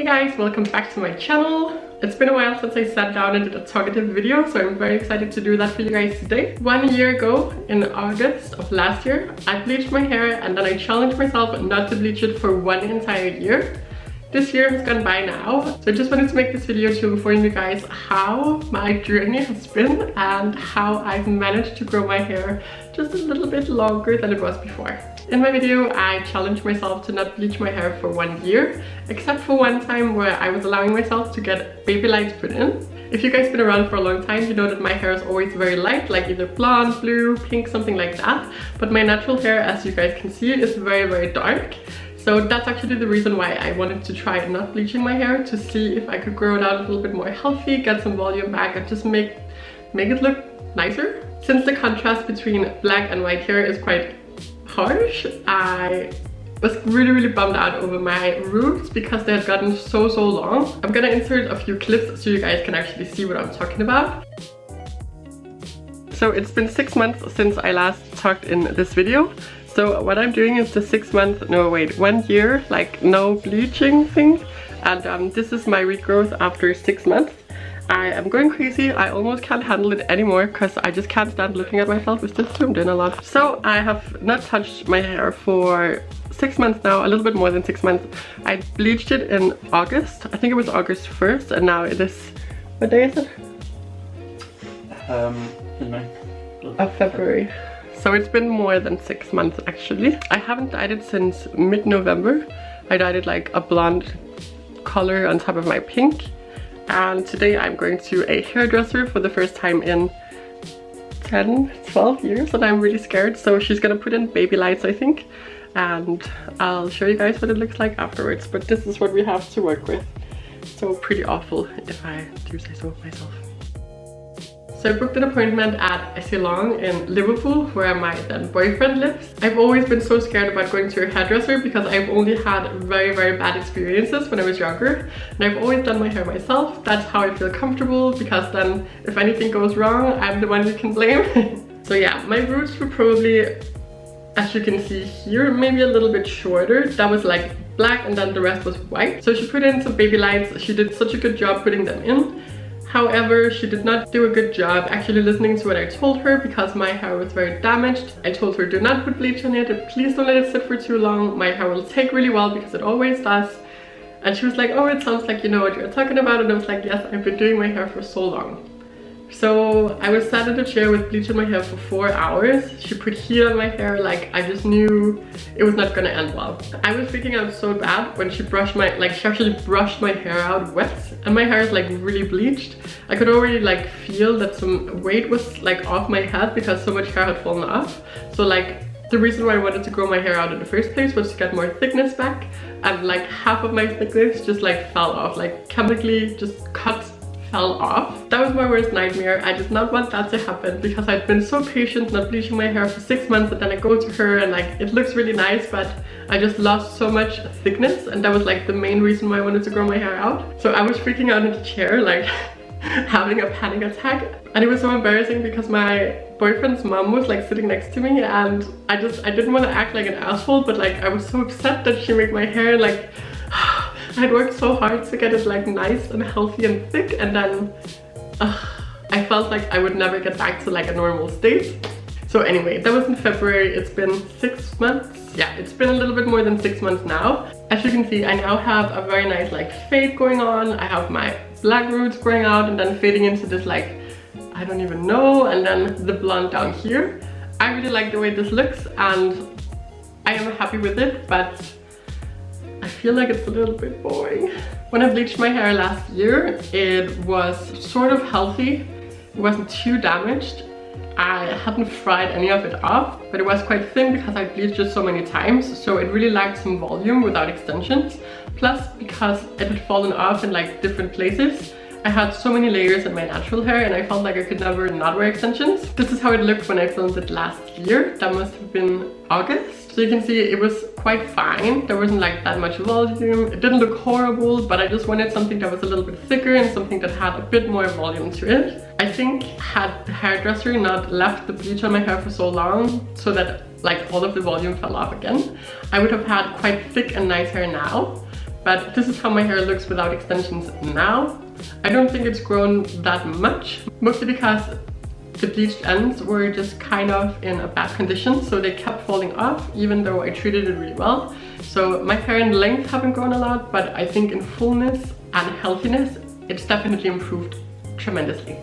Guys, welcome back to my channel. It's been a while since I sat down and did a talkative video, so I'm very excited to do that for you guys today. 1 year ago, in August of last year, I bleached my hair and then I challenged myself not to bleach it for 1 entire year. This year has gone by now, so I just wanted to make this video to inform you guys how my journey has been and how I've managed to grow my hair just a little bit longer than it was before. In my video, I challenged myself to not bleach my hair for 1 year, except for one time where I was allowing myself to get baby lights put in. If you guys been around for a long time, you know that my hair is always very light, like either blonde, blue, pink, something like that. But my natural hair, as you guys can see, is very, very dark. So that's actually the reason why I wanted to try not bleaching my hair, to see if I could grow it out a little bit more healthy, get some volume back, and just make it look nicer. Since the contrast between black and white hair is quite harsh, I was really bummed out over my roots because they had gotten so long. I'm gonna insert a few clips so you guys can actually see what I'm talking about. So it's been 6 months since I last talked in this video. So what I'm doing is the 1 year, like no bleaching thing. And this is my regrowth after 6 months. I am going crazy. I almost can't handle it anymore because I just can't stand looking at myself. It's just zoomed in a lot. So I have not touched my hair for 6 months now, a little bit more than 6 months. I bleached it in August. I think it was August 1st, and now it is, what day is it? The 9th of February. So it's been more than 6 months actually. I haven't dyed it since mid-November. I dyed it like a blonde color on top of my pink. And today I'm going to a hairdresser for the first time in 10-12 years, and I'm really scared. So she's gonna put in baby lights, I think, and I'll show you guys what it looks like afterwards. But this is what we have to work with. So pretty awful, if I do say so myself. So I booked an appointment at a salon in Liverpool where my then boyfriend lives. I've always been so scared about going to a hairdresser because I've only had very bad experiences when I was younger. And I've always done my hair myself. That's how I feel comfortable, because then if anything goes wrong, I'm the one you can blame. So yeah, my roots were probably, as you can see here, maybe a little bit shorter. That was like black and then the rest was white. So she put in some baby lights. She did such a good job putting them in. However, she did not do a good job actually listening to what I told her, because my hair was very damaged. I told her, do not put bleach on it, please don't let it sit for too long. My hair will take really well, because it always does. And she was like, oh, it sounds like you know what you're talking about. And I was like, yes, I've been doing my hair for so long. So I was sat in the chair with bleach in my hair for 4 hours. She put heat on my hair, like I just knew it was not gonna end well. I was freaking out so bad when she brushed my, she actually brushed my hair out wet, and my hair is like really bleached. I could already like feel that some weight was like off my head because so much hair had fallen off. So like the reason why I wanted to grow my hair out in the first place was to get more thickness back, and like half of my thickness just like fell off, like chemically just cut fell off. That was my worst nightmare. I did not want that to happen because I'd been so patient not bleaching my hair for 6 months, and then I go to her and like it looks really nice, but I just lost so much thickness, and that was like the main reason why I wanted to grow my hair out. So I was freaking out in the chair, like having a panic attack, and it was so embarrassing because my boyfriend's mom was like sitting next to me, and I didn't want to act like an asshole, but like I was so upset that she made my hair like I'd worked so hard to get it like nice and healthy and thick, and then I felt like I would never get back to like a normal state. So anyway, that was in February. It's been 6 months. Yeah, it's been a little bit more than 6 months now. As you can see, I now have a very nice like fade going on. I have my black roots growing out and then fading into this like, I don't even know, and then the blonde down here. I really like the way this looks, and I am happy with it, but I feel like it's a little bit boring. When I bleached my hair last year, it was sort of healthy. It wasn't too damaged. I hadn't fried any of it off, but it was quite thin because I bleached it so many times, so it really lacked some volume without extensions. Plus, because it had fallen off in like different places, I had so many layers in my natural hair, and I felt like I could never not wear extensions. This is how it looked when I filmed it last year. That must have been August. So you can see it was quite fine. There wasn't like that much volume. It didn't look horrible, but I just wanted something that was a little bit thicker and something that had a bit more volume to it. I think had the hairdresser not left the bleach on my hair for so long so that like all of the volume fell off again, I would have had quite thick and nice hair now. but this is how my hair looks without extensions now. I don't think it's grown that much, mostly because the bleached ends were just kind of in a bad condition, so they kept falling off even though I treated it really well. So my hair in length haven't grown a lot, but I think in fullness and healthiness it's definitely improved tremendously.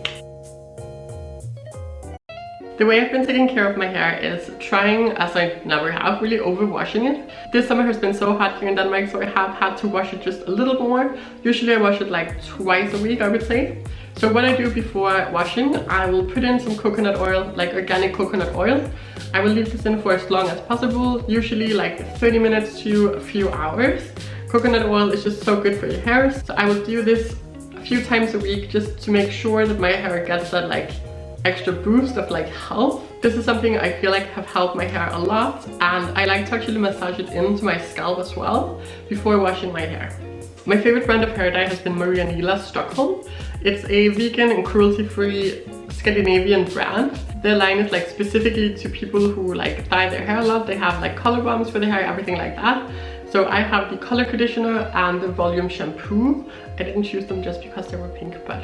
The way I've been taking care of my hair is trying, as I never have, really overwashing it. This summer has been so hot here in Denmark, so I have had to wash it just a little more. Usually I wash it like twice a week, I would say. So what I do before washing, I will put in some coconut oil, like organic coconut oil. I will leave this in for as long as possible, usually like 30 minutes to a few hours. Coconut oil is just so good for your hair, so I will do this a few times a week just to make sure that my hair gets that like extra boost of like health. This is something I feel like have helped my hair a lot, and I like to actually massage it into my scalp as well before washing my hair. My favorite brand of hair dye has been Nila Stockholm. It's a vegan and cruelty-free Scandinavian brand. Their line is like specifically to people who like dye their hair a lot. They have like color bombs for the hair, everything like that. So I have the color conditioner and the volume shampoo. I didn't choose them just because they were pink, but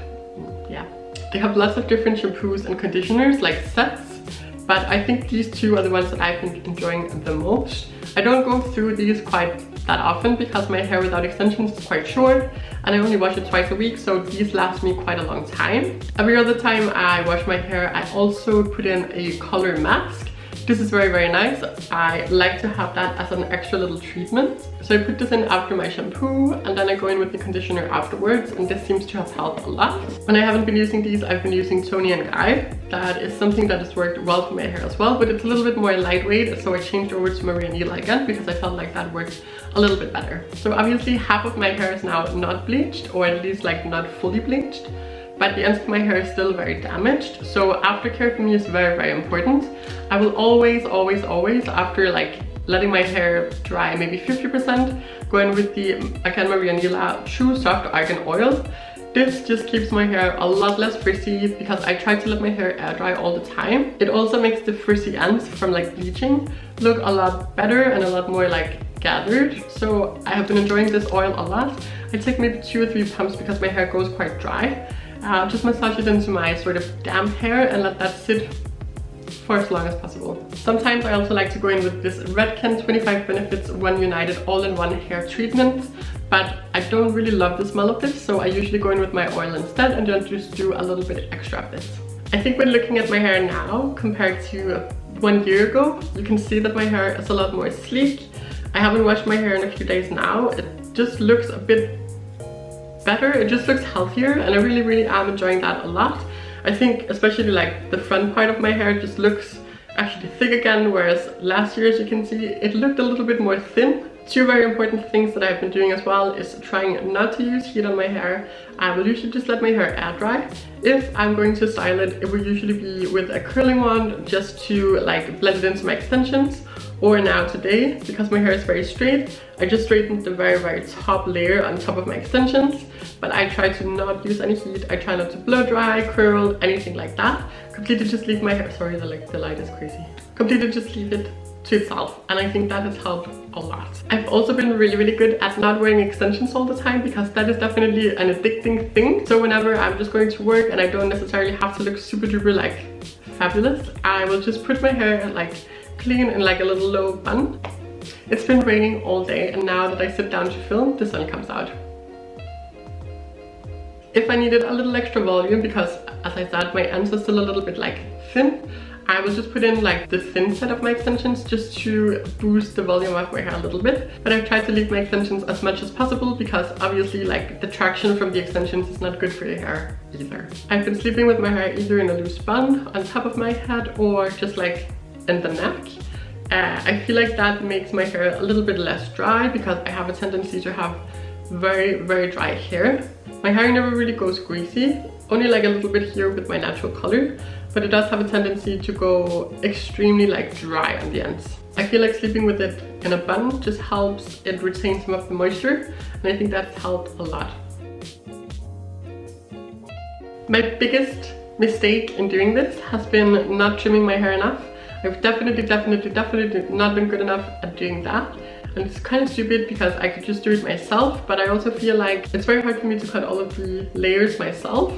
yeah. They have lots of different shampoos and conditioners, like sets, but I think these two are the ones that I've been enjoying the most. I don't go through these quite that often because my hair without extensions is quite short and I only wash it twice a week, so these last me quite a long time. Every other time I wash my hair, I also put in a color mask. This is very, very nice. I like to have that as an extra little treatment. So I put this in after my shampoo and then I go in with the conditioner afterwards, and this seems to have helped a lot. When I haven't been using these, I've been using Toni&Guy. That is something that has worked well for my hair as well, but it's a little bit more lightweight, so I changed over to Nila again because I felt like that worked a little bit better. So obviously half of my hair is now not bleached, or at least like not fully bleached, but the ends of my hair is still very damaged. So aftercare for me is very, very important. I will always, after like letting my hair dry maybe 50%, go in with the again Nila True Soft Argan Oil. This just keeps my hair a lot less frizzy because I try to let my hair air dry all the time. It also makes the frizzy ends from like bleaching look a lot better and a lot more like gathered. So I have been enjoying this oil a lot. I take maybe 2 or 3 pumps because my hair goes quite dry. Just massage it into my sort of damp hair and let that sit for as long as possible. Sometimes I also like to go in with this Redken 25 Benefits One United All-in-One Hair Treatment, but I don't really love the smell of this, so I usually go in with my oil instead and then just do a little bit extra of this. I think when looking at my hair now compared to 1 year ago, you can see that my hair is a lot more sleek. I haven't washed my hair in a few days now. It just looks a bit better. It just looks healthier, and I really am enjoying that a lot. I think especially like the front part of my hair just looks actually thick again, whereas last year, as you can see, it looked a little bit more thin. 2 very important things that I've been doing as well is trying not to use heat on my hair. I will usually just let my hair air dry. If I'm going to style it, it will usually be with a curling wand just to like blend it into my extensions. Or now today, because my hair is very straight, I just straightened the very top layer on top of my extensions, but I try to not use any heat. I try not to blow dry, curl, anything like that. Completely just leave my hair, sorry, the light is crazy. Completely just leave it to itself, and I think that has helped a lot. I've also been really good at not wearing extensions all the time because that is definitely an addicting thing. So whenever I'm just going to work and I don't necessarily have to look super duper like fabulous, I will just put my hair like clean in like a little low bun. It's been raining all day, and now that I sit down to film, the sun comes out. If I needed a little extra volume, because as I said, my ends are still a little bit like thin, I will just put in like the thin set of my extensions just to boost the volume of my hair a little bit. But I've tried to leave my extensions as much as possible because obviously like the traction from the extensions is not good for your hair either. I've been sleeping with my hair either in a loose bun on top of my head or just like in the neck. I feel like that makes my hair a little bit less dry because I have a tendency to have very dry hair. My hair never really goes greasy, only like a little bit here with my natural color, but it does have a tendency to go extremely like dry on the ends. I feel like sleeping with it in a bun just helps it retain some of the moisture, and I think that's helped a lot. My biggest mistake in doing this has been not trimming my hair enough. I've definitely not been good enough at doing that. and it's kind of stupid because I could just do it myself, but I also feel like it's very hard for me to cut all of the layers myself.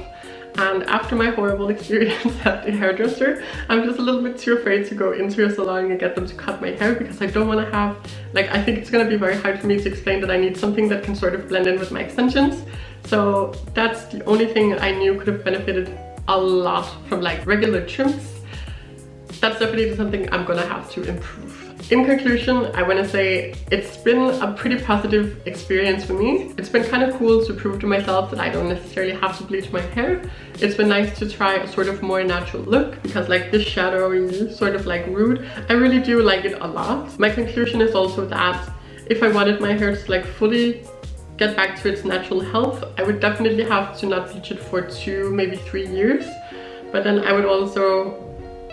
And after my horrible experience at the hairdresser, I'm just a little bit too afraid to go into a salon and get them to cut my hair, because I don't want to have, like, I think it's going to be very hard for me to explain that I need something that can sort of blend in with my extensions. So that's the only thing I knew could have benefited a lot from like regular trims. That's definitely something I'm gonna have to improve. In conclusion, I want to say it's been a pretty positive experience for me. It's been kind of cool to prove to myself that I don't necessarily have to bleach my hair. It's been nice to try a sort of more natural look, because like this shadowy sort of like root, I really do like it a lot. My conclusion is also that if I wanted my hair to like fully get back to its natural health, I would definitely have to not bleach it for 2, maybe 3 years. But then I would also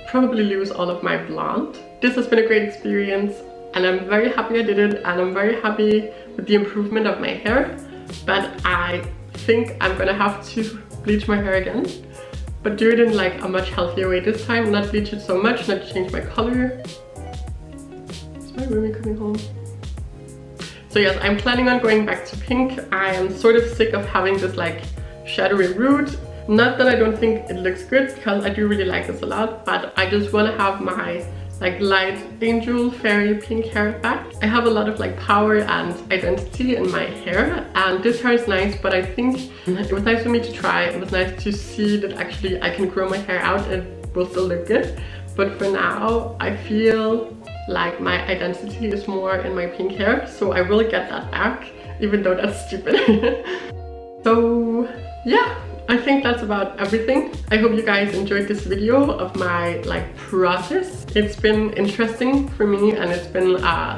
probably lose all of my blonde. This has been a great experience, and I'm very happy I did it, and I'm very happy with the improvement of my hair. But I think I'm gonna have to bleach my hair again, but do it in like a much healthier way this time. Not bleach it so much, not change my color. Is my roomie coming home? So yes, I'm planning on going back to pink. I am sort of sick of having this like shadowy root. Not that I don't think it looks good, because I do really like this a lot, but I just want to have my like light angel fairy pink hair back. I have a lot of like power and identity in my hair, and this hair is nice, but I think it was nice for me to try. It was nice to see that actually I can grow my hair out and it will still look good. But for now, I feel like my identity is more in my pink hair, so I will get that back, even though that's stupid. So yeah, I think that's about everything. I hope you guys enjoyed this video of my like process. It's been interesting for me, and it's been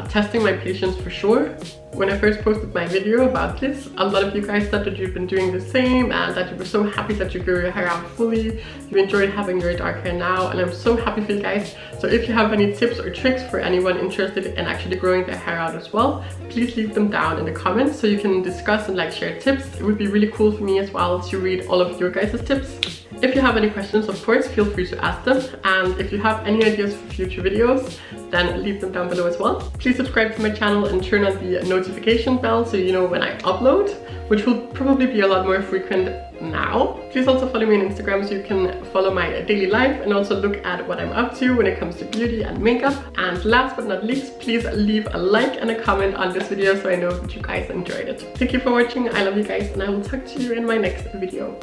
testing my patience for sure. When I first posted my video about this, a lot of you guys said that you've been doing the same, and that you were so happy that you grew your hair out fully. You enjoyed having your dark hair now, and I'm so happy for you guys. So if you have any tips or tricks for anyone interested in actually growing their hair out as well, please leave them down in the comments so you can discuss and like share tips. It would be really cool for me as well to read all of your guys' tips. If you have any questions, of course, feel free to ask them. And if you have any ideas for future videos, then leave them down below as well. Please subscribe to my channel and turn on the notification bell so you know when I upload, which will probably be a lot more frequent now. Please also follow me on Instagram so you can follow my daily life and also look at what I'm up to when it comes to beauty and makeup. And last but not least, please leave a like and a comment on this video so I know that you guys enjoyed it. Thank you for watching. I love you guys, and I will talk to you in my next video.